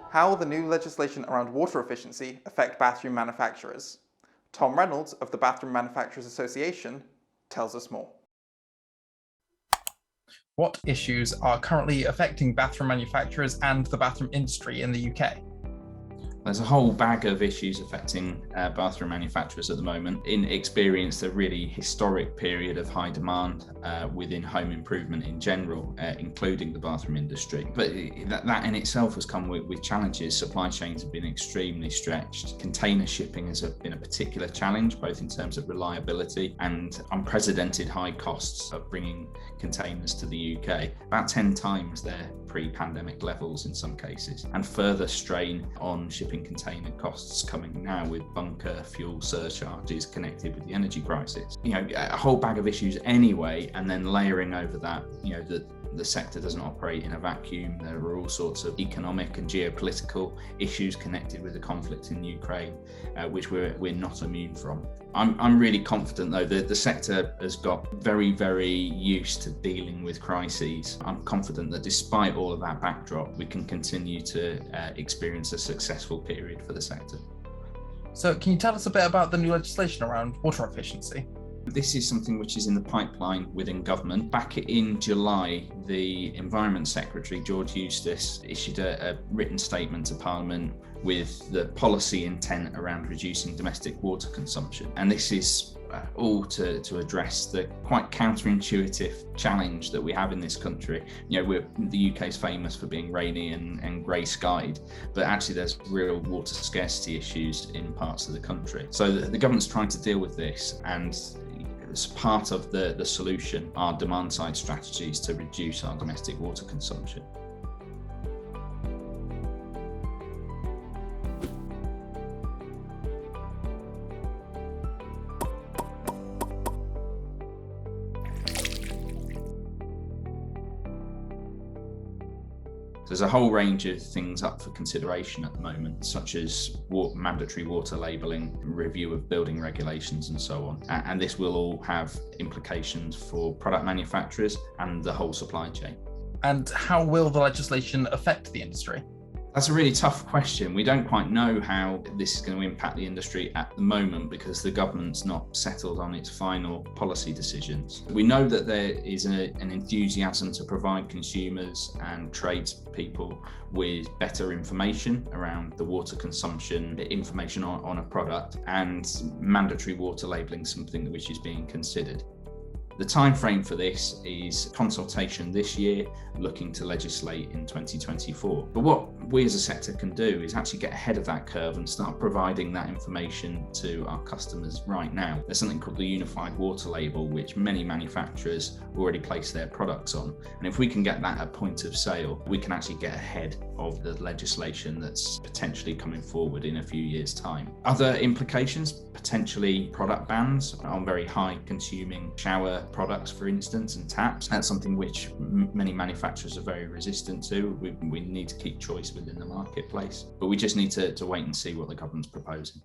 How will the new legislation around water efficiency affect bathroom manufacturers? Tom Reynolds of the Bathroom Manufacturers Association tells us more. What issues are currently affecting bathroom manufacturers and the bathroom industry in the UK? There's a whole bag of issues affecting bathroom manufacturers at the moment. Experienced a really historic period of high demand within home improvement in general, including the bathroom industry. But that in itself has come with challenges. Supply chains have been extremely stretched. Container shipping has been a particular challenge, both in terms of reliability and unprecedented high costs of bringing containers to the UK, about 10 times their pre-pandemic levels in some cases, and further strain on shipping container costs coming now with bunker fuel surcharges connected with the energy crisis. A whole bag of issues anyway, and then layering over that, the sector doesn't operate in a vacuum. There are all sorts of economic and geopolitical issues connected with the conflict in Ukraine, which we're not immune from. I'm really confident though that the sector has got very, very used to dealing with crises. I'm confident that despite all of that backdrop, we can continue to experience a successful period for the sector. So can you tell us a bit about the new legislation around water efficiency? This is something which is in the pipeline within government. Back in July, the Environment Secretary, George Eustice, issued a written statement to Parliament with the policy intent around reducing domestic water consumption. And this is all to address the quite counterintuitive challenge that we have in this country. The UK is famous for being rainy and grey skied, but actually there's real water scarcity issues in parts of the country. So the government's trying to deal with this, and as part of the solution are demand side strategies to reduce our domestic water consumption. There's a whole range of things up for consideration at the moment, such as mandatory water labelling, review of building regulations and so on. And this will all have implications for product manufacturers and the whole supply chain. And how will the legislation affect the industry? That's a really tough question. We don't quite know how this is going to impact the industry at the moment because the government's not settled on its final policy decisions. We know that there is an enthusiasm to provide consumers and tradespeople with better information around the water consumption, information on a product, and mandatory water labelling something which is being considered. The time frame for this is consultation this year, looking to legislate in 2024. But what we as a sector can do is actually get ahead of that curve and start providing that information to our customers right now. There's something called the Unified Water Label, which many manufacturers already place their products on. And if we can get that at point of sale, we can actually get ahead of the legislation that's potentially coming forward in a few years' time. Other implications, potentially product bans on very high consuming shower products, for instance, and taps. That's something which many manufacturers are very resistant to. We need to keep choice within the marketplace, but we just need to wait and see what the government's proposing.